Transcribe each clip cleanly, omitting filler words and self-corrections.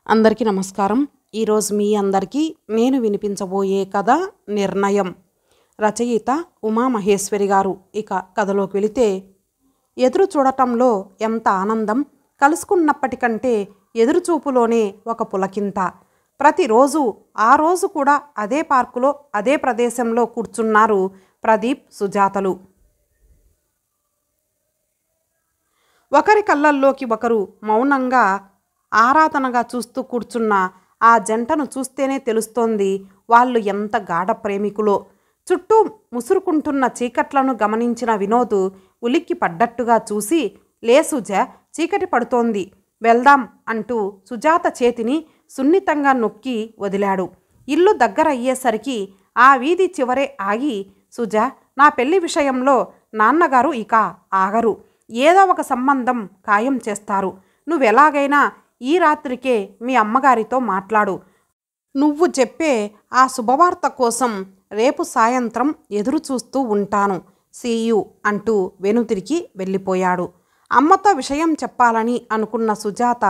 అందరికీ నమస్కారం. ఈరోజు మీ అందరికీ నేను వినిపించబోయే కథ నిర్ణయం. రచయిత ఉమామహేశ్వరి గారు. ఇక కథలోకి వెళితే, ఎదురు చూడటంలో ఎంత ఆనందం, కలుసుకున్నప్పటికంటే ఎదురుచూపులోనే ఒక పులకింత. ప్రతిరోజు ఆ రోజు కూడా అదే పార్కులో అదే ప్రదేశంలో కూర్చున్నారు ప్రదీప్, సుజాతలు. ఒకరి కళ్ళల్లోకి ఒకరు మౌనంగా ఆరాధనగా చూస్తూ కూర్చున్న ఆ జంటను చూస్తేనే తెలుస్తోంది వాళ్ళు ఎంత గాఢ ప్రేమికులో. చుట్టూ ముసురుకుంటున్న చీకట్లను గమనించిన వినోద్ ఉలిక్కి పడ్డట్టుగా చూసి, లే సుజ, చీకటి పడుతోంది, వెళ్దాం అంటూ సుజాత చేతిని సున్నితంగా నొక్కి వదిలాడు. ఇల్లు దగ్గరయ్యేసరికి ఆ వీధి చివరే ఆగి, సుజ, నా పెళ్లి విషయంలో నాన్నగారు ఇక ఆగరు, ఏదో ఒక సంబంధం ఖాయం చేస్తారు. నువ్వెలాగైనా ఈ రాత్రికే మీ అమ్మగారితో మాట్లాడు. నువ్వు చెప్పే ఆ శుభవార్త కోసం రేపు సాయంత్రం ఎదురు చూస్తూ ఉంటాను. సీయు అంటూ వెనుతిరిగి వెళ్ళిపోయాడు. అమ్మతో విషయం చెప్పాలని అనుకున్న సుజాత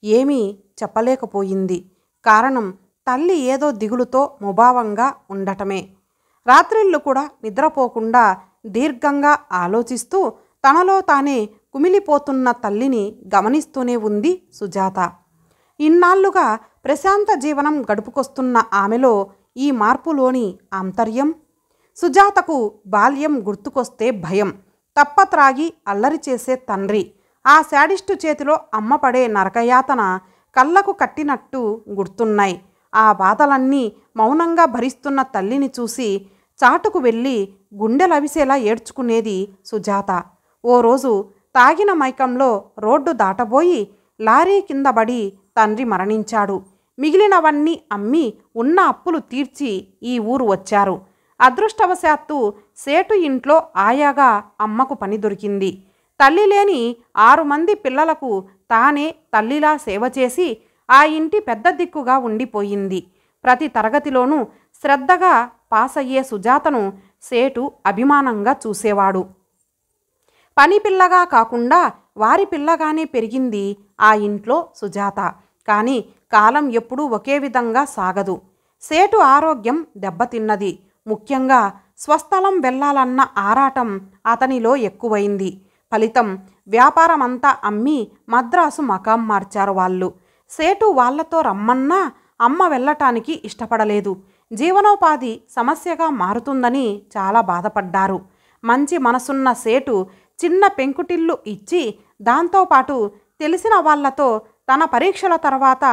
ఏమీ చెప్పలేకపోయింది. కారణం, తల్లి ఏదో దిగులుతో ముభావంగా ఉండటమే. రాత్రిళ్ళు కూడా నిద్రపోకుండా దీర్ఘంగా ఆలోచిస్తూ తనలో తానే కుమిలిపోతున్న తల్లిని గమనిస్తూనే ఉంది సుజాత. ఇన్నాళ్లుగా ప్రశాంత జీవనం గడుపుకొస్తున్న ఆమెలో ఈ మార్పులోని ఆంతర్యం. సుజాతకు బాల్యం గుర్తుకొస్తే భయం, తప్పత్రాగి అల్లరి చేసే తండ్రి, ఆ శాడిస్టు చేతిలో అమ్మ పడే నరకయాతన కళ్ళకు కట్టినట్టు గుర్తున్నాయి. ఆ బాధలన్నీ మౌనంగా భరిస్తున్న తల్లిని చూసి చాటుకు వెళ్ళి గుండెలవిసేలా ఏడ్చుకునేది సుజాత. ఓ రోజు తాగిన మైకంలో రోడ్డు దాటబోయి లారీ కింద పడి తండ్రి మరణించాడు. మిగిలినవన్నీ అమ్మి ఉన్న అప్పులు తీర్చి ఈ ఊరు వచ్చారు. అదృష్టవశాత్తు సేటు ఇంట్లో ఆయాగా అమ్మకు పని దొరికింది. తల్లి లేని 6 మంది పిల్లలకు తానే తల్లిలా సేవ చేసి ఆ ఇంటి పెద్ద దిక్కుగా ఉండిపోయింది. ప్రతి తరగతిలోనూ శ్రద్ధగా పాసయ్యే సుజాతను సేటు అభిమానంగా చూసేవాడు. పని పిల్లగా కాకుండా వారి పిల్లగానే పెరిగింది ఆ ఇంట్లో సుజాత. కానీ కాలం ఎప్పుడూ ఒకే విధంగా సాగదు. సేటు ఆరోగ్యం దెబ్బతిన్నది. ముఖ్యంగా స్వస్థలం వెళ్ళాలన్న ఆరాటం అతనిలో ఎక్కువైంది. ఫలితం, వ్యాపారమంతా అమ్మి మద్రాసు మకాం మార్చారు వాళ్ళు. సేటు వాళ్లతో రమ్మన్నా అమ్మ వెళ్ళటానికి ఇష్టపడలేదు. జీవనోపాధి సమస్యగా మారుతుందని చాలా బాధపడ్డారు. మంచి మనసున్న సేటు చిన్న పెంకుటిల్లు ఇచ్చి దాంతోపాటు తెలిసిన వాళ్లతో తన పరీక్షల తర్వాత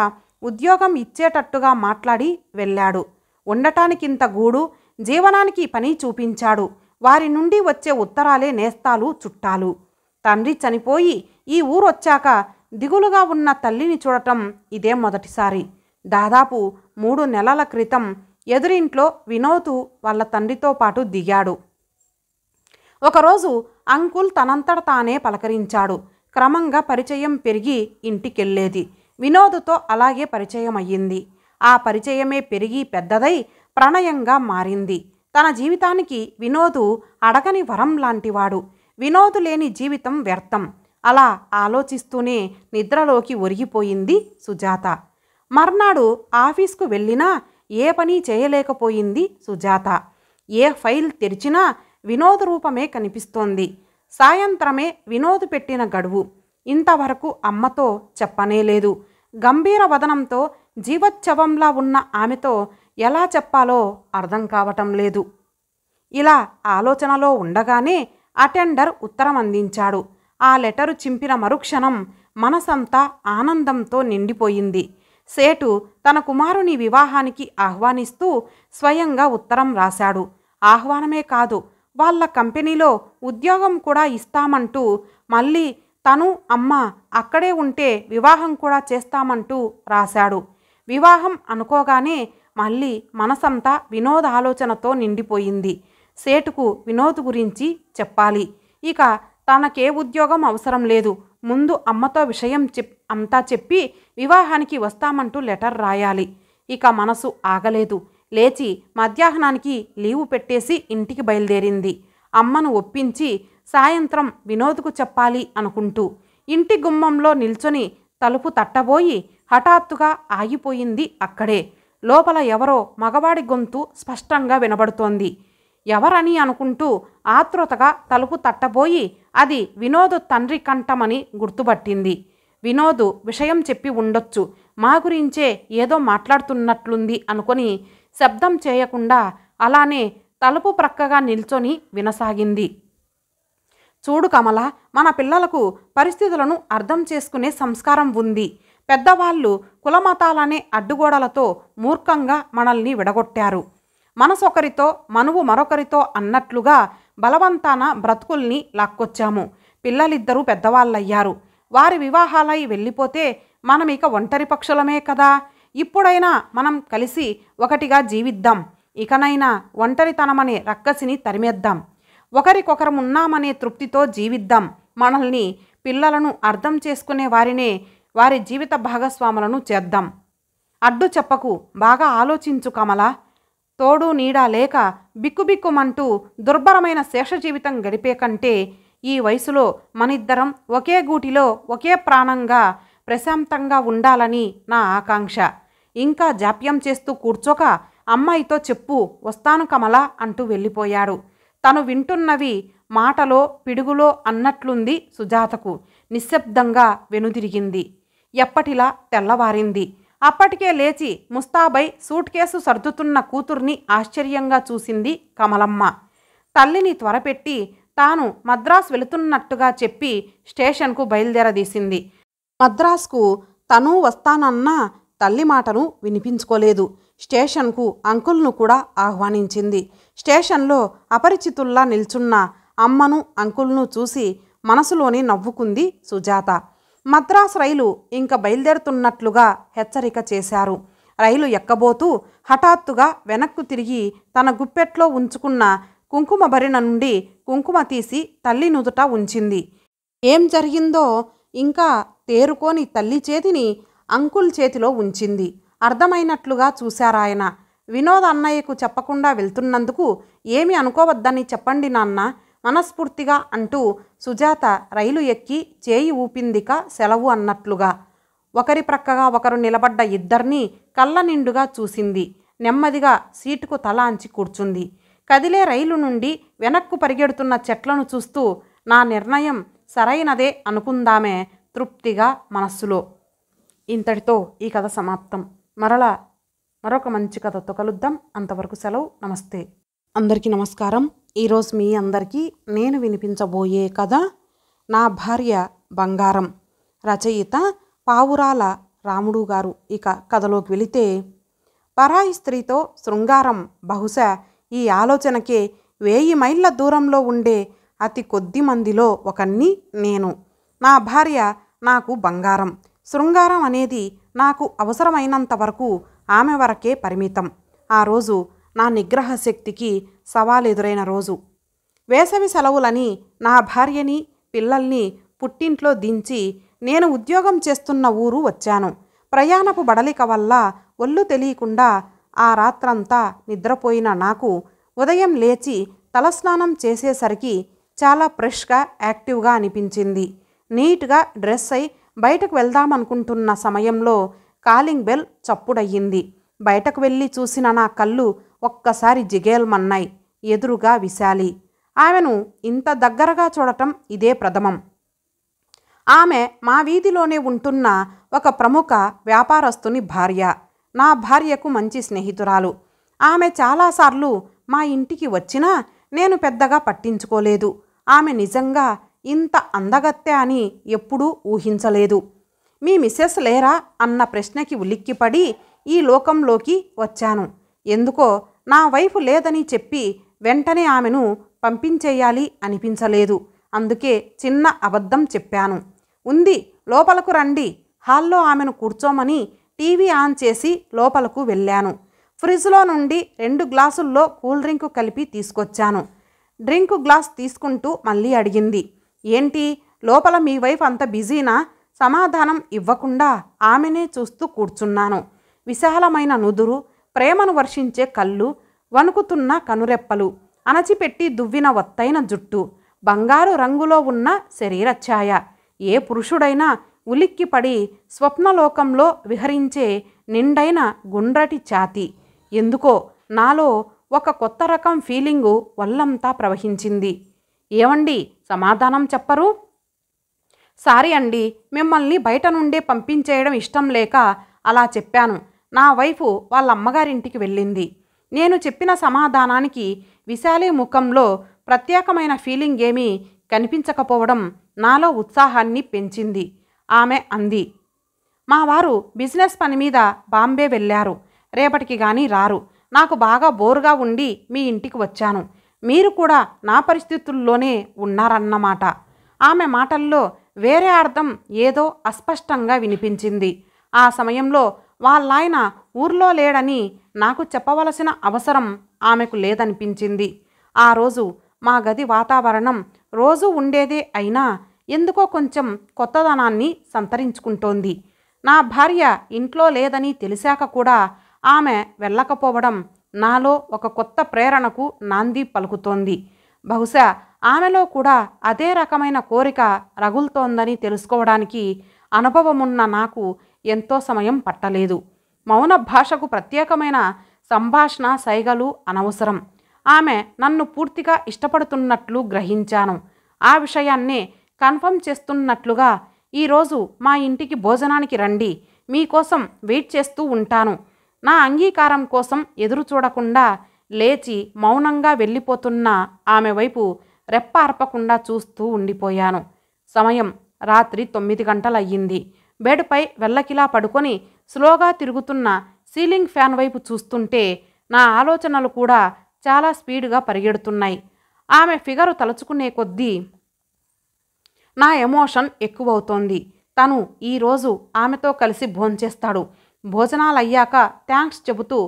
ఉద్యోగం ఇచ్చేటట్టుగా మాట్లాడి వెళ్ళాడు. ఉండటానికింత గూడు, జీవనానికి పని చూపించాడు. వారి నుండి వచ్చే ఉత్తరాలే నేస్తాలు, చుట్టాలు. తండ్రి చనిపోయి ఈ ఊరొచ్చాక దిగులుగా ఉన్న తల్లిని చూడటం ఇదే మొదటిసారి. దాదాపు 3 నెలల క్రితం ఎదురింట్లో వినోద్ వాళ్ళ తండ్రితో పాటు దిగాడు. ఒకరోజు అంకుల్ తనంతట తానే పలకరించాడు. క్రమంగా పరిచయం పెరిగి ఇంటికెళ్ళేది. వినోద్తో అలాగే పరిచయం అయ్యింది. ఆ పరిచయమే పెరిగి పెద్దదై ప్రణయంగా మారింది. తన జీవితానికి వినోద్ అడగని వరం లాంటివాడు. వినోద్ లేని జీవితం వ్యర్థం. అలా ఆలోచిస్తూనే నిద్రలోకి ఒరిగిపోయింది సుజాత. మర్నాడు ఆఫీస్కు వెళ్ళినా ఏ పని చేయలేకపోయింది సుజాత. ఏ ఫైల్ తెరిచినా వినోద్ రూపమే కనిపిస్తోంది. సాయంత్రమే వినోద్ పెట్టిన గడువు. ఇంతవరకు అమ్మతో చెప్పనేలేదు. గంభీర వదనంతో జీవోత్సవంలా ఉన్న ఆమెతో ఎలా చెప్పాలో అర్థం కావటం లేదు. ఇలా ఆలోచనలో ఉండగానే అటెండర్ ఉత్తరం అందించాడు. ఆ లెటరు చింపిన మరుక్షణం మనసంతా ఆనందంతో నిండిపోయింది. సేటు తన కుమారుని వివాహానికి ఆహ్వానిస్తూ స్వయంగా ఉత్తరం రాశాడు. ఆహ్వానమే కాదు, వాళ్ళ కంపెనీలో ఉద్యోగం కూడా ఇస్తామంటూ, మళ్ళీ తను అమ్మ అక్కడే ఉంటే వివాహం కూడా చేస్తామంటూ రాశాడు. వివాహం అనుకోగానే మళ్ళీ మనసంతా వినోద్ ఆలోచనతో నిండిపోయింది. సేటుకు వినోద్ గురించి చెప్పాలి. ఇక తనకే ఉద్యోగం అవసరం లేదు. ముందు అమ్మతో విషయం అంతా చెప్పి వివాహానికి వస్తామంటూ లెటర్ రాయాలి. ఇక మనసు ఆగలేదు. లేచి మధ్యాహ్నానికి లీవు పెట్టేసి ఇంటికి బయలుదేరింది. అమ్మను ఒప్పించి సాయంత్రం వినోద్కు చెప్పాలి అనుకుంటూ ఇంటి గుమ్మంలో నిల్చొని తలుపు తట్టబోయి హఠాత్తుగా ఆగిపోయింది అక్కడే. లోపల ఎవరో మగవాడి గొంతు స్పష్టంగా వినబడుతోంది. ఎవరని అనుకుంటూ ఆతృతగా తలుపు తట్టబోయి అది వినోద్ తండ్రి కంఠమని గుర్తుపట్టింది. వినోద్ విషయం చెప్పి ఉండొచ్చు, మా గురించే ఏదో మాట్లాడుతున్నట్లుంది అనుకొని శబ్దం చేయకుండా అలానే తలుపు ప్రక్కగా నిల్చొని వినసాగింది. చూడు కమల, మన పిల్లలకు పరిస్థితులను అర్థం చేసుకునే సంస్కారం ఉంది. పెద్దవాళ్ళు కులమతాలనే అడ్డుగోడలతో మూర్ఖంగా మనల్ని విడగొట్టారు. మనసొకరితో మనువు మరొకరితో అన్నట్లుగా బలవంతాన బ్రతుకుల్ని లాక్కొచ్చాము. పిల్లలిద్దరూ పెద్దవాళ్ళయ్యారు. వారి వివాహాలై వెళ్ళిపోతే మనమిక ఒంటరి పక్షులమే కదా. ఇప్పుడైనా మనం కలిసి ఒకటిగా జీవిద్దాం. ఇకనైనా ఒంటరితనమనే రక్కసిని తరిమేద్దాం. ఒకరికొకరమున్నామనే తృప్తితో జీవిద్దాం. మనల్ని పిల్లలను అర్థం చేసుకునే వారినే వారి జీవిత భాగస్వాములను చేద్దాం. అడ్డు చెప్పకు, బాగా ఆలోచించు కమల. తోడు నీడ లేక బిక్కుబిక్కుమంటూ దుర్భరమైన శేష జీవితం గడిపే కంటే ఈ వయసులో మనిద్దరం ఒకే గూటిలో ఒకే ప్రాణంగా ప్రశాంతంగా ఉండాలని నా ఆకాంక్ష. ఇంకా జాప్యం చేస్తూ కూర్చోక అమ్మాయితో చెప్పు, వస్తాను కమల అంటూ వెళ్ళిపోయాడు. తను వింటున్నవి మాటలో పిడుగులో అన్నట్లుంది సుజాతకు. నిశ్శబ్దంగా వెనుదిరిగింది. ఎప్పటిలా తెల్లవారింది. అప్పటికే లేచి ముస్తాబై సూట్ కేసు సర్దుతున్న కూతుర్ని ఆశ్చర్యంగా చూసింది కమలమ్మ. తల్లిని త్వరపెట్టి తాను మద్రాసు వెళుతున్నట్టుగా చెప్పి స్టేషన్కు బయలుదేరదీసింది. మద్రాసుకు తను వస్తానన్న తల్లి మాటను వినిపించుకోలేదు. స్టేషన్కు అంకుల్ను కూడా ఆహ్వానించింది. స్టేషన్లో అపరిచితుల్లా నిల్చున్న అమ్మను అంకుల్ను చూసి మనసులోనే నవ్వుకుంది సుజాత. మద్రాసు రైలు ఇంక బయలుదేరుతున్నట్లుగా హెచ్చరిక చేశారు. రైలు ఎక్కబోతూ హఠాత్తుగా వెనక్కు తిరిగి తన గుప్పెట్లో ఉంచుకున్న కుంకుమ భరిణ నుండి కుంకుమ తీసి తల్లి నుదుట ఉంచింది. ఏం జరిగిందో ఇంకా తేరుకోని తల్లి చేతిని అంకుల్ చేతిలో ఉంచింది. అర్థమైనట్లుగా చూశారాయన. వినోద్ అన్నయ్యకు చెప్పకుండా వెళ్తున్నందుకు ఏమి అనుకోవద్దని చెప్పండి నాన్న మనస్ఫూర్తిగా అంటూ సుజాత రైలు ఎక్కి చేయి ఊపిందిక సెలవు అన్నట్లుగా. ఒకరి ప్రక్కగా ఒకరు నిలబడ్డ ఇద్దరినీ కళ్ళ నిండుగా చూసింది. నెమ్మదిగా సీటుకు తల అంచి కూర్చుంది. కదిలే రైలు నుండి వెనక్కు పరిగెడుతున్న చెట్లను చూస్తూ నా నిర్ణయం సరైనదే అనుకుందామే తృప్తిగా మనస్సులో. ఇంతటితో ఈ కథ సమాప్తం. మరొక మంచి కథతో కలుద్దాం. అంతవరకు సెలవు. నమస్తే. అందరికీ నమస్కారం. ఈరోజు మీ అందరికీ నేను వినిపించబోయే కథ నా భార్య బంగారం. రచయిత పావురాల రాముడు గారు. ఇక కథలోకి వెళితే, పరాయి స్త్రీతో శృంగారం బహుశా ఈ ఆలోచనకే 1000 మైళ్ళ దూరంలో ఉండే అతి కొద్ది మందిలో ఒకన్ని నేను. నా భార్య నాకు బంగారం. శృంగారం అనేది నాకు అవసరమైనంత వరకు ఆమె వరకే పరిమితం. ఆ రోజు నా నిగ్రహ శక్తికి సవాలెదురైన రోజు. వేసవి సెలవులని నా భార్యని పిల్లల్ని పుట్టింట్లో దించి నేను ఉద్యోగం చేస్తున్న ఊరు వచ్చాను. ప్రయాణపు బడలిక వల్ల ఒళ్ళు తెలియకుండా ఆ రాత్రంతా నిద్రపోయిన నాకు ఉదయం లేచి తలస్నానం చేసేసరికి చాలా ఫ్రెష్గా యాక్టివ్గా అనిపించింది. నీట్గా డ్రెస్ అయి బయటకు వెళ్దామనుకుంటున్న సమయంలో కాలింగ్ బెల్ చప్పుడయ్యింది. బయటకు వెళ్ళి చూసిన నా కళ్ళు ఒక్కసారి జిగేల్మన్నాయి. ఎదురుగా విశాలి. ఆమెను ఇంత దగ్గరగా చూడటం ఇదే ప్రథమం. ఆమె మా వీధిలోనే ఉంటున్న ఒక ప్రముఖ వ్యాపారస్తుని భార్య. నా భార్యకు మంచి స్నేహితురాలు. ఆమె చాలాసార్లు మా ఇంటికి వచ్చినా నేను పెద్దగా పట్టించుకోలేదు. ఆమె నిజంగా ఇంత అందగత్తె అని ఎప్పుడూ ఊహించలేదు. మీ మిస్సెస్ లేరా అన్న ప్రశ్నకి ఉలిక్కిపడి ఈ లోకంలోకి వచ్చాను. ఎందుకో నా వైఫ్ లేదని చెప్పి వెంటనే ఆమెను పంపించేయాలి అనిపించలేదు. అందుకే చిన్న అబద్ధం చెప్పాను. ఉంది, లోపలకు రండి. హాల్లో ఆమెను కూర్చోమని టీవీ ఆన్ చేసి లోపలకు వెళ్ళాను. ఫ్రిడ్జ్లో నుండి 2 గ్లాసుల్లో కూల్ డ్రింక్ కలిపి తీసుకొచ్చాను. డ్రింక్ గ్లాస్ తీసుకుంటూ మళ్ళీ అడిగింది, ఏంటి లోపల మీ వైఫ్ అంత బిజీనా? సమాధానం ఇవ్వకుండా ఆమెనే చూస్తూ కూర్చున్నాను. విశాలమైన నుదురు, ప్రేమను వర్షించే కళ్ళు, వణుకుతున్న కనురెప్పలు, అణచిపెట్టి దువ్విన ఒత్తైన జుట్టు, బంగారు రంగులో ఉన్న శరీర ఛాయ. ఏ పురుషుడైనా ఉలిక్కిపడి స్వప్నలోకంలో విహరించే నిండైన గుండ్రటి ఛాతీ. ఎందుకో నాలో ఒక కొత్త రకం ఫీలింగు వల్లంతా ప్రవహించింది. ఏమండి, సమాధానం చెప్పరు? సారీ అండి, మిమ్మల్ని బయట నుండే పంపించేయడం ఇష్టం లేక అలా చెప్పాను. నా వైఫు వాళ్ళ అమ్మగారింటికి వెళ్ళింది. నేను చెప్పిన సమాధానానికి విశాలి ముఖంలో ప్రత్యేకమైన ఫీలింగ్ ఏమీ కనిపించకపోవడం నాలో ఉత్సాహాన్ని పెంచింది. ఆమె అంది, మా వారు బిజినెస్ పని మీద బాంబే వెళ్ళారు. రేపటికి గానీ రారు. నాకు బాగా బోరుగా ఉండి మీ ఇంటికి వచ్చాను. మీరు కూడా నా పరిస్థితుల్లోనే ఉన్నారన్నమాట. ఆమె మాటల్లో వేరే అర్థం ఏదో అస్పష్టంగా వినిపించింది. ఆ సమయంలో వాళ్ళాయన ఊర్లో లేడని నాకు చెప్పవలసిన అవసరం ఆమెకు లేదనిపించింది. ఆ రోజు మా గది వాతావరణం రోజూ ఉండేదే అయినా ఎందుకో కొంచెం కొత్తదనాన్ని సంతరించుకుంటోంది. నా భార్య ఇంట్లో లేదని తెలిసాక కూడా ఆమె వెళ్ళకపోవడం నాలో ఒక కొత్త ప్రేరణకు నాంది పలుకుతోంది. బహుశా ఆమెలో కూడా అదే రకమైన కోరిక రగులుతోందని తెలుసుకోవడానికి అనుభవమున్న నాకు ఎంతో సమయం పట్టలేదు. మౌన భాషకు ప్రత్యేకమైన సంభాషణ సైగలు అనవసరం. ఆమె నన్ను పూర్తిగా ఇష్టపడుతున్నట్లు గ్రహించాను. ఆ విషయాన్నే కన్ఫర్మ్ చేస్తున్నట్లుగా, ఈరోజు మా ఇంటికి భోజనానికి రండి, మీకోసం వెయిట్ చేస్తూ ఉంటాను. నా అంగీకారం కోసం ఎదురు చూడకుండా లేచి మౌనంగా వెళ్ళిపోతున్న ఆమె వైపు రెప్ప అర్పకుండా చూస్తూ ఉండిపోయాను. సమయం రాత్రి 9 గంటలయ్యింది. బెడ్పై వెల్లకిలా పడుకొని స్లోగా తిరుగుతున్న సీలింగ్ ఫ్యాన్ వైపు చూస్తుంటే నా ఆలోచనలు కూడా చాలా స్పీడ్గా పరిగెడుతున్నాయి. ఆమె ఫిగరు తలుచుకునే కొద్దీ నా ఎమోషన్ ఎక్కువవుతోంది. తను ఈరోజు ఆమెతో కలిసి భోంచేస్తాడు. భోజనాలయ్యాక థ్యాంక్స్ చెబుతూ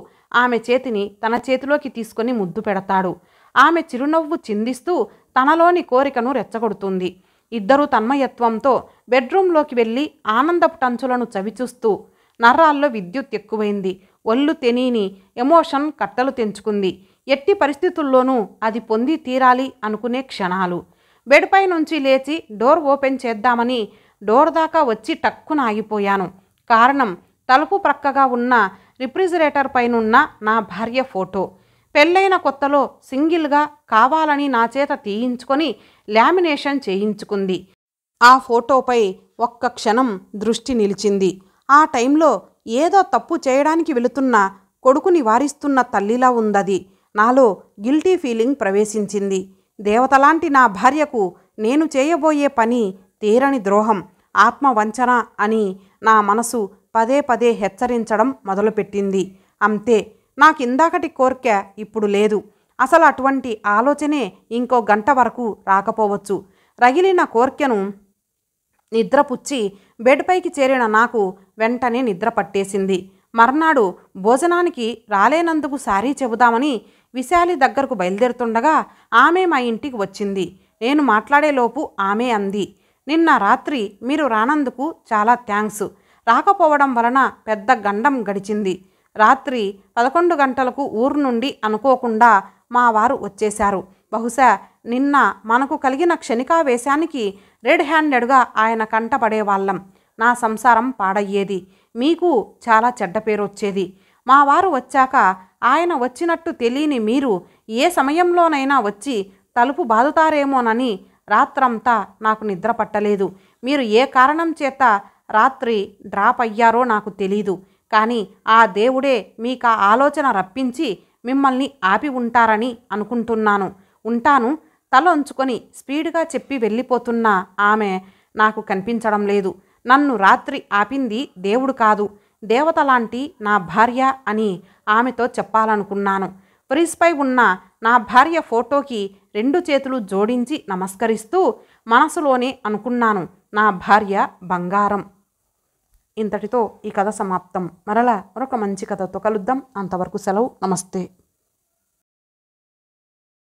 ఆమె చేతిని తన చేతిలోకి తీసుకొని ముద్దు పెడతాడు. ఆమె చిరునవ్వు చిందిస్తూ తనలోని కోరికను రెచ్చగొడుతుంది. ఇద్దరూ తన్మయత్వంతో బెడ్రూంలోకి వెళ్ళి ఆనందపు టంచులను చవిచూస్తూ నర్రాల్లో విద్యుత్ ఎక్కువైంది. ఒళ్ళు తెనీని ఎమోషన్ కట్టలు తెంచుకుంది. ఎట్టి పరిస్థితుల్లోనూ అది పొంది తీరాలి అనుకునే క్షణాలు. బెడ్పై నుంచి లేచి డోర్ ఓపెన్ చేద్దామని డోర్ దాకా వచ్చి టక్కున ఆగిపోయాను. కారణం, తలుపు ప్రక్కగా ఉన్న రిఫ్రిజిరేటర్ పైనున్న నా భార్య ఫోటో. పెళ్ళైన కొత్తలో సింగిల్గా కావాలని నా చేత తీయించుకొని లామినేషన్ చేయించుకుంది. ఆ ఫోటోపై ఒక్క క్షణం దృష్టి నిలిచింది. ఆ టైంలో ఏదో తప్పు చేయడానికి వెళుతున్న కొడుకుని వారిస్తున్న తల్లిలా ఉందది. నాలో గిల్టీ ఫీలింగ్ ప్రవేశించింది. దేవతలాంటి నా భార్యకు నేను చేయబోయే పని తీరని ద్రోహం, ఆత్మవంచన అని నా మనసు పదే పదే హెచ్చరించడం మొదలుపెట్టింది. అంతే, నాకిందాకటి కోరిక ఇప్పుడు లేదు. అసలు అటువంటి ఆలోచనే ఇంకో గంట వరకు రాకపోవచ్చు. రగిలిన కోర్కెను నిద్రపుచ్చి బెడ్పైకి చేరిన నాకు వెంటనే నిద్ర పట్టేసింది. మర్నాడు భోజనానికి రాలేనందుకు సారీ చెబుదామని విశాలి దగ్గరకు బయలుదేరుతుండగా ఆమె మా ఇంటికి వచ్చింది. నేను మాట్లాడేలోపు ఆమె అంది, నిన్న రాత్రి మీరు రానందుకు చాలా థ్యాంక్స్. రాకపోవడం వలన పెద్ద గండం గడిచింది. రాత్రి 11 గంటలకు ఊరు నుండి అనుకోకుండా మా వారు వచ్చేశారు. బహుశా నిన్న మనకు కలిగిన క్షణికావేశానికి రెడ్ హ్యాండెడ్గా ఆయన కంటపడేవాళ్ళం. నా సంసారం పాడయ్యేది. మీకు చాలా చెడ్డ పేరు వచ్చేది. మా వారు వచ్చాక ఆయన వచ్చినట్టు తెలియని మీరు ఏ సమయంలోనైనా వచ్చి తలుపు బాదుతారేమోనని రాత్రంతా నాకు నిద్ర పట్టలేదు. మీరు ఏ కారణం చేత రాత్రి డ్రాప్ అయ్యారో నాకు తెలీదు. కానీ ఆ దేవుడే మీకు ఆ ఆలోచన రప్పించి మిమ్మల్ని ఆపి ఉంటారని అనుకుంటున్నాను. ఉంటాను. తల ఉంచుకొని స్పీడ్గా చెప్పి వెళ్ళిపోతున్న ఆమె నాకు కనిపించడం లేదు. నన్ను రాత్రి ఆపింది దేవుడు కాదు, దేవత లాంటి నా భార్య అని ఆమెతో చెప్పాలనుకున్నాను. ఫ్రిజ్పై ఉన్న నా భార్య ఫోటోకి 2 చేతులు జోడించి నమస్కరిస్తూ మనసులోనే అనుకున్నాను, నా భార్య బంగారం. ఇంతటితో ఈ కథ సమాప్తం. మరలా మరొక మంచి కథతో కలుద్దాం. అంతవరకు సెలవు. నమస్తే.